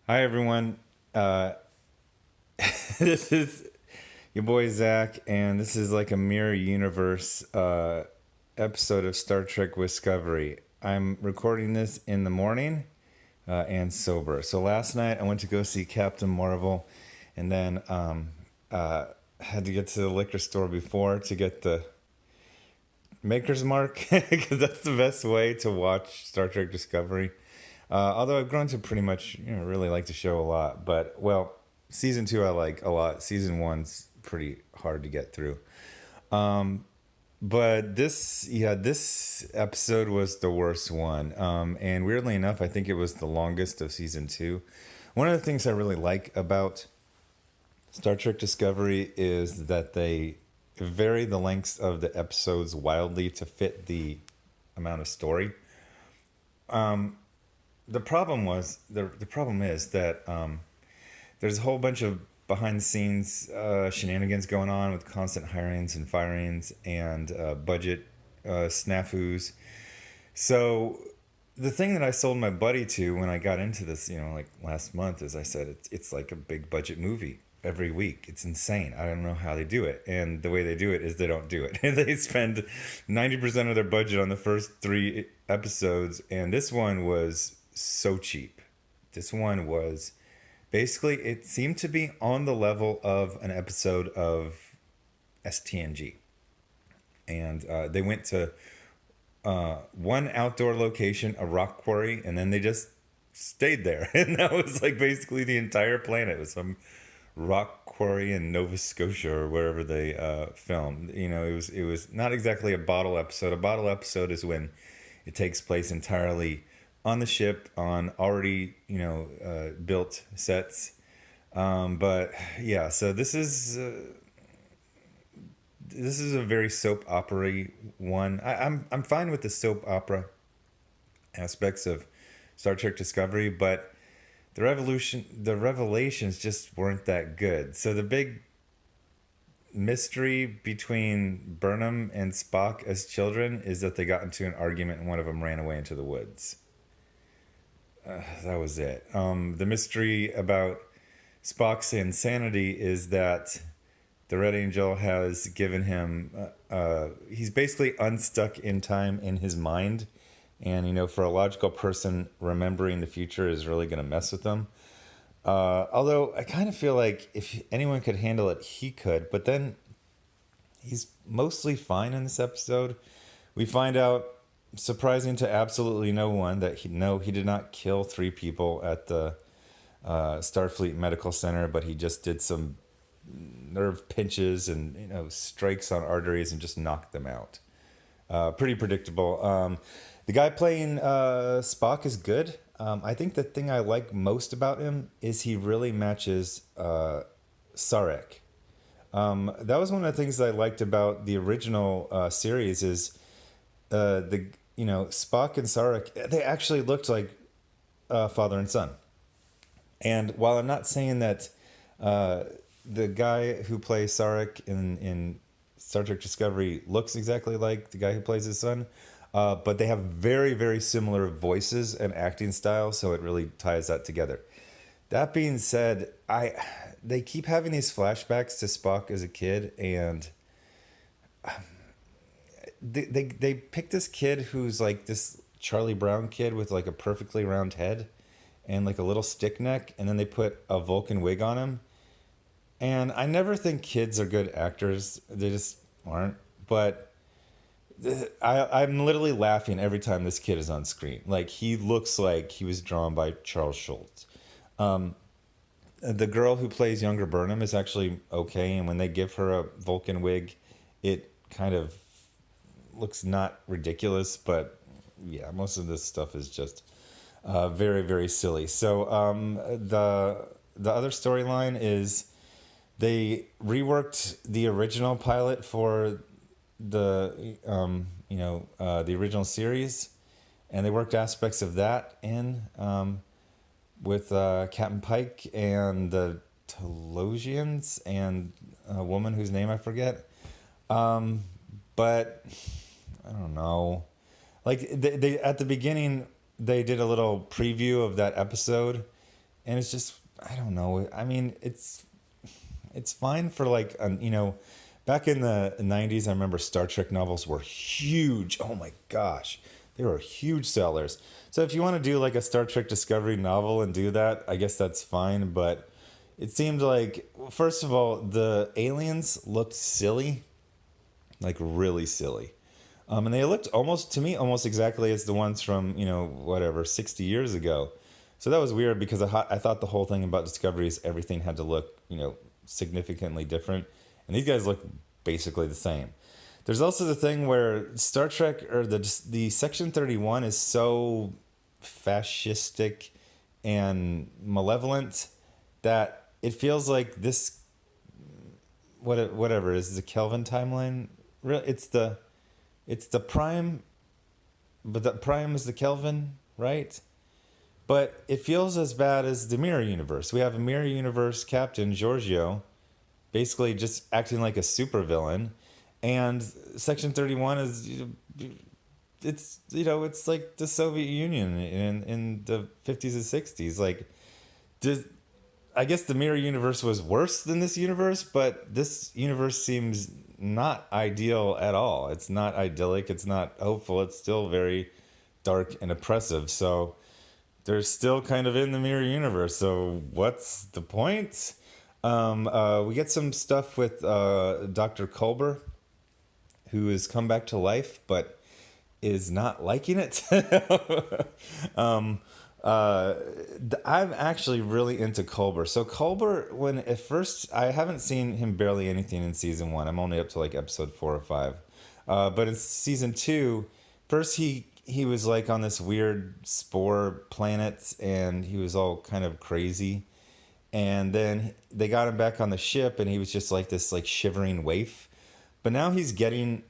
Hi, everyone. Uh, this is your boy Zach, and this is like a mirror universe episode of Star Trek Discovery. I'm recording this in the morning and sober. So last night I went to go see Captain Marvel, and then had to get to the liquor store before to get the Maker's Mark because that's the best way to watch Star Trek Discovery. Although I've grown to pretty much, really like the show a lot. But, well, season two I like a lot. Season one's pretty hard to get through. But this episode was the worst one. And weirdly enough, I think it was the longest of season two. One of the things I really like about Star Trek Discovery is that they vary the lengths of the episodes wildly to fit the amount of story. The problem is that there's a whole bunch of behind the scenes shenanigans going on with constant hirings and firings and budget snafus. So the thing that I sold my buddy to when I got into this, like last month, is I said it's like a big budget movie every week. It's insane. I don't know how they do it, and the way they do it is they don't do it. They spend 90% of their budget on the first three episodes, and this one was so cheap. This one was basically, it seemed to be on the level of an episode of STNG. And they went to one outdoor location, a rock quarry, and then they just stayed there. And that was like basically the entire planet. It was some rock quarry in Nova Scotia or wherever they filmed. It was not exactly a bottle episode. A bottle episode is when it takes place entirely on the ship on already built sets. But yeah, so this is a very soap opera one. I'm fine with the soap opera aspects of Star Trek Discovery, but the revelations just weren't that good. So the big mystery between Burnham and Spock as children is that they got into an argument and one of them ran away into the woods. That was it. The mystery about Spock's insanity is that the Red Angel has given him. He's basically unstuck in time in his mind, and for a logical person, remembering the future is really going to mess with them. Although I kind of feel like if anyone could handle it, he could. But then he's mostly fine in this episode. We find out, surprising to absolutely no one, that he did not kill three people at the Starfleet Medical Center, but he just did some nerve pinches and strikes on arteries and just knocked them out. Pretty predictable. The guy playing Spock is good. I think the thing I like most about him is he really matches Sarek. That was one of the things that I liked about the original series is Spock and Sarek, they actually looked like father and son. And while I'm not saying that the guy who plays Sarek in Star Trek Discovery looks exactly like the guy who plays his son, but they have very, very similar voices and acting styles, so it really ties that together. That being said, they keep having these flashbacks to Spock as a kid, and they pick this kid who's like this Charlie Brown kid with like a perfectly round head and like a little stick neck, and then they put a Vulcan wig on him. And I never think kids are good actors. They just aren't. But I'm literally laughing every time this kid is on screen. Like, he looks like he was drawn by Charles Schultz. The girl who plays younger Burnham is actually okay, and when they give her a Vulcan wig, it kind of looks not ridiculous, but yeah, most of this stuff is just very, very silly. So the other storyline is they reworked the original pilot for the the original series, and they worked aspects of that in with Captain Pike and the Telosians and a woman whose name I forget. But I don't know. Like they at the beginning they did a little preview of that episode, and it's just, I don't know. I mean, it's fine for like, back in the 90s, I remember Star Trek novels were huge. Oh my gosh, they were huge sellers. So if you want to do like a Star Trek Discovery novel and do that, I guess that's fine. But it seemed like, first of all, the aliens looked silly, like really silly. And they looked almost, to me, almost exactly as the ones from, whatever, 60 years ago. So that was weird because I thought the whole thing about Discovery is everything had to look, significantly different. And these guys look basically the same. There's also the thing where Star Trek, or the Section 31 is so fascistic and malevolent that it feels like this, whatever, is the Kelvin timeline. Really, it's the prime, but the prime is the Kelvin, right? But it feels as bad as the Mirror Universe. We have a Mirror Universe captain, Giorgio, basically just acting like a supervillain. And Section 31 is, it's like the Soviet Union in the 50s and 60s. Like, I guess the Mirror Universe was worse than this universe, but this universe seems not ideal at all. It's not idyllic. It's not hopeful. It's still very dark and oppressive. So they're still kind of in the Mirror Universe. So what's the point? We get some stuff with Dr. Cobra, who has come back to life, but is not liking it. I'm actually really into Cobra. So Cobra, when at first, I haven't seen him barely anything in season 1. I'm only up to like episode 4 or 5. But in season 2, first he was like on this weird spore planet, and he was all kind of crazy. And then they got him back on the ship, and he was just like this like shivering waif. But now he's getting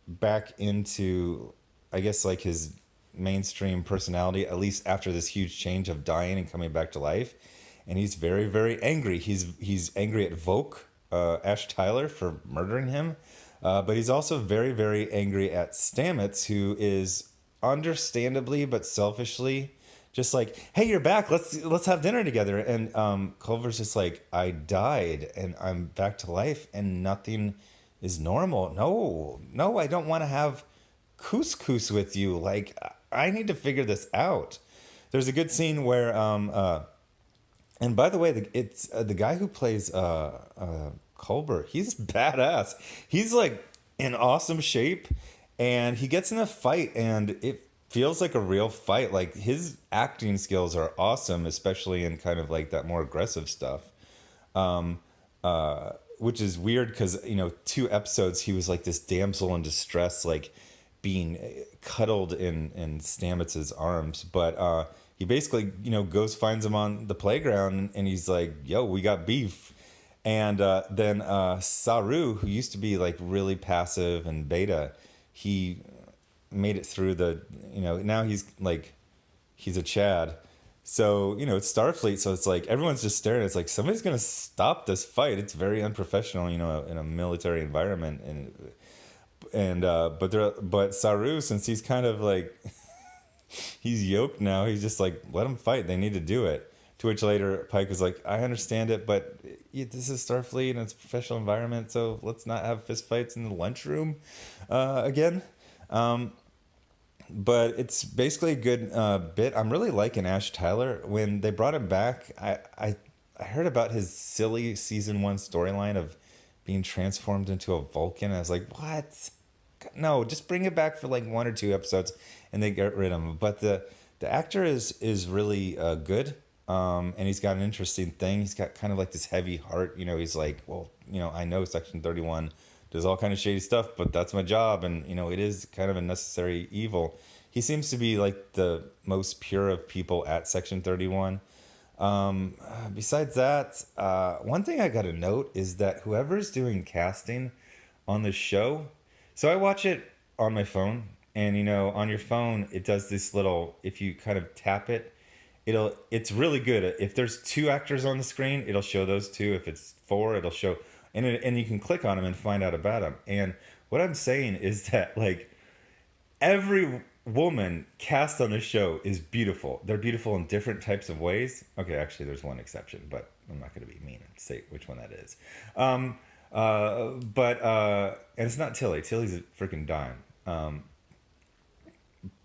back into, I guess, like his mainstream personality, at least after this huge change of dying and coming back to life. And he's very, very angry. He's angry at Voke, Ash Tyler, for murdering him. But he's also very, very angry at Stamets, who is understandably but selfishly just like, hey, you're back. Let's have dinner together. And Culver's just like, I died and I'm back to life and nothing is normal. No, I don't want to have couscous with you. Like, I need to figure this out. There's a good scene where, and by the way, it's the guy who plays Culber. He's badass. He's like in awesome shape, and he gets in a fight, and it feels like a real fight. Like, his acting skills are awesome, especially in kind of like that more aggressive stuff. Which is weird because, 2 episodes he was like this damsel in distress, like being cuddled in Stamets' arms. But he basically, goes, finds him on the playground, and he's like, yo, we got beef. And then Saru, who used to be like really passive and beta, he made it through now he's a Chad. So, it's Starfleet, so it's like everyone's just staring. It's like somebody's going to stop this fight. It's very unprofessional, in a military environment. But Saru, since he's kind of like he's yoked now, he's just like, let them fight. They need to do it. To which later Pike is like, I understand it, but this is Starfleet and it's a professional environment, so let's not have fist fights in the lunchroom again. But it's basically a good bit. I'm really liking Ash Tyler. When they brought him back, I heard about his silly season 1 storyline of being transformed into a Vulcan. I was like, what? No, just bring it back for like 1 or 2 episodes and they get rid of him. But the actor is really good. And he's got an interesting thing. He's got kind of like this heavy heart. He's like, well, I know Section 31 does all kind of shady stuff, but that's my job. And, it is kind of a necessary evil. He seems to be like the most pure of people at Section 31. Besides that, one thing I got to note is that whoever's doing casting on the show, so I watch it on my phone, and, on your phone, it does this little, if you kind of tap it, it's really good. If there's 2 actors on the screen, it'll show those 2. If it's 4, it'll show, and you can click on them and find out about them. And what I'm saying is that, like, every woman cast on the show is beautiful. They're beautiful in different types of ways. Okay, actually, there's one exception, but I'm not going to be mean and say which one that is. And it's not Tilly. Tilly's a freaking dime.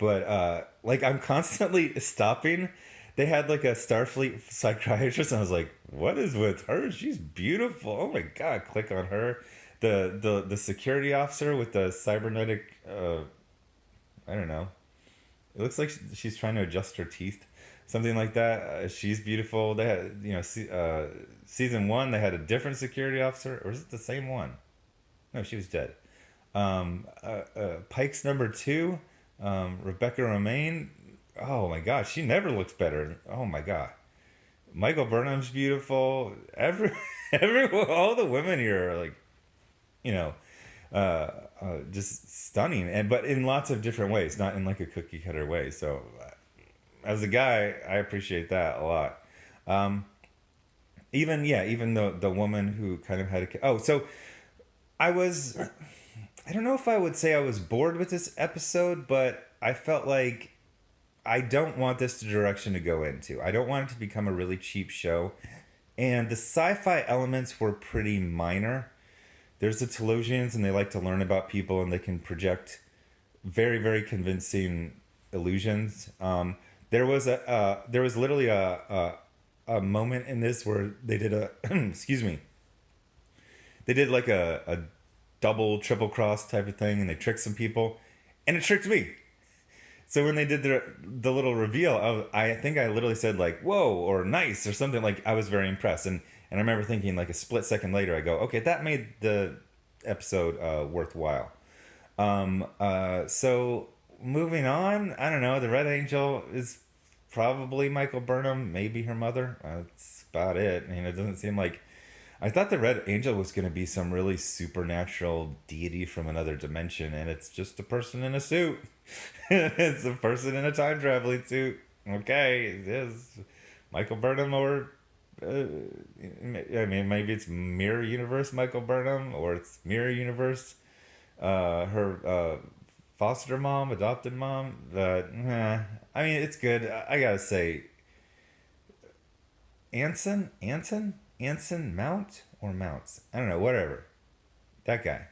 Like I'm constantly stopping. They had like a Starfleet psychiatrist, and I was like, "What is with her? She's beautiful. Oh my god!" Click on her. The security officer with the cybernetic. I don't know. It looks like she's trying to adjust her teeth, something like that. She's beautiful. They had, season one they had a different security officer, or is it the same one? No, she was dead. Pike's number two, Rebecca Romaine. Oh my god, she never looks better. Oh my god, Michael Burnham's beautiful. All the women here are like, you know, just stunning, and but in lots of different ways, not in like a cookie cutter way. So, as a guy, I appreciate that a lot. Even the woman who kind of had so I was, I don't know if I would say I was bored with this episode, but I felt like I don't want this direction to go into. I don't want it to become a really cheap show, and the sci-fi elements were pretty minor. There's the Telosians, and they like to learn about people, and they can project very, very convincing illusions. There was literally a moment in this where they did a excuse me. They did like a double, triple cross type of thing, and they tricked some people, and it tricked me. So when they did the little reveal, I think I literally said like "whoa" or "nice" or something. Like I was very impressed, and I remember thinking like a split second later, I go, okay, that made the episode worthwhile. So moving on, I don't know. The Red Angel is probably Michael Burnham, maybe her mother. That's about it. It doesn't seem like. I thought the Red Angel was going to be some really supernatural deity from another dimension, and it's just a person in a suit. It's a person in a time traveling suit. Okay, it is Michael Burnham, or maybe it's Mirror Universe Michael Burnham, or it's Mirror Universe her foster mom, adopted mom. But it's good. I gotta say, Anson Mount or Mounts. I don't know. Whatever. That guy,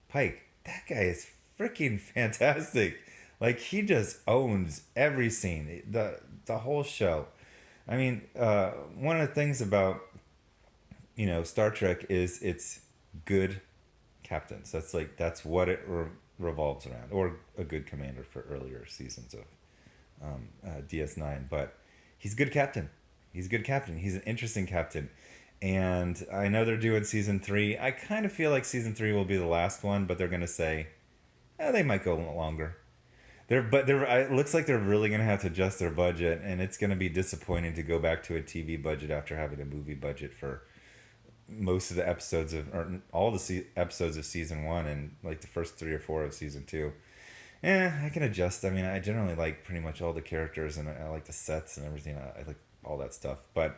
Pike. That guy is freaking fantastic. Like he just owns every scene. The whole show. One of the things about Star Trek is it's good captains. That's what it revolves around, or a good commander for earlier seasons of DS9. But he's a good captain. He's a good captain. He's an interesting captain. And I know they're doing season 3. I kind of feel like season 3 will be the last one, but they're going to say, they might go longer. It looks like they're really going to have to adjust their budget, and it's going to be disappointing to go back to a TV budget after having a movie budget for most of the episodes or all the episodes of season 1 and like the first 3 or 4 of season 2. I can adjust. I generally like pretty much all the characters, and I like the sets and everything. I like all that stuff, but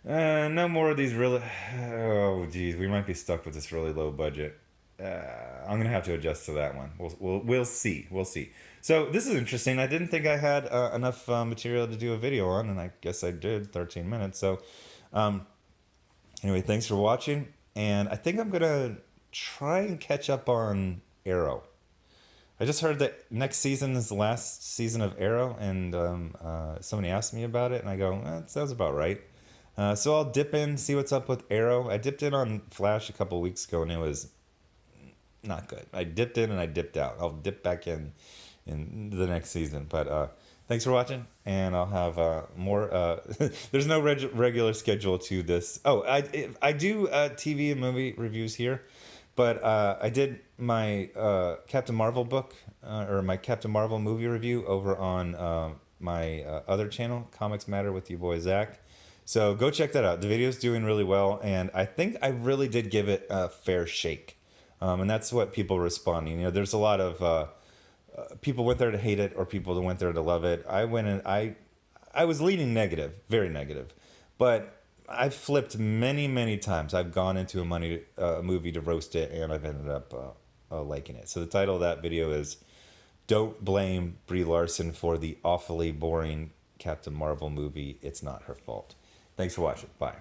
no more of these really. Oh, geez, we might be stuck with this really low budget. I'm gonna have to adjust to that one. We'll see. We'll see. So this is interesting. I didn't think I had enough material to do a video on, and I guess I did. 13 minutes. So, anyway, thanks for watching, and I think I'm gonna try and catch up on Arrow. I just heard that next season is the last season of Arrow, and somebody asked me about it, and I go, that sounds about right. So I'll dip in, see what's up with Arrow. I dipped in on Flash a couple weeks ago, and it was not good. I dipped in and I dipped out. I'll dip back in the next season. But thanks for watching, and I'll have more. There's no regular schedule to this. Oh, I do TV and movie reviews here. But I did my Captain Marvel book, or my Captain Marvel movie review over on my other channel, Comics Matter with your boy Zach. So go check that out. The video's doing really well, and I think I really did give it a fair shake. And that's what people are responding. There's a lot of people went there to hate it, or people that went there to love it. I went and I was leaning negative, very negative. But I've flipped many, many times. I've gone into a movie to roast it, and I've ended up liking it. So the title of that video is don't blame Brie Larson for the awfully boring Captain Marvel movie. It's not her fault. Thanks for watching. Bye.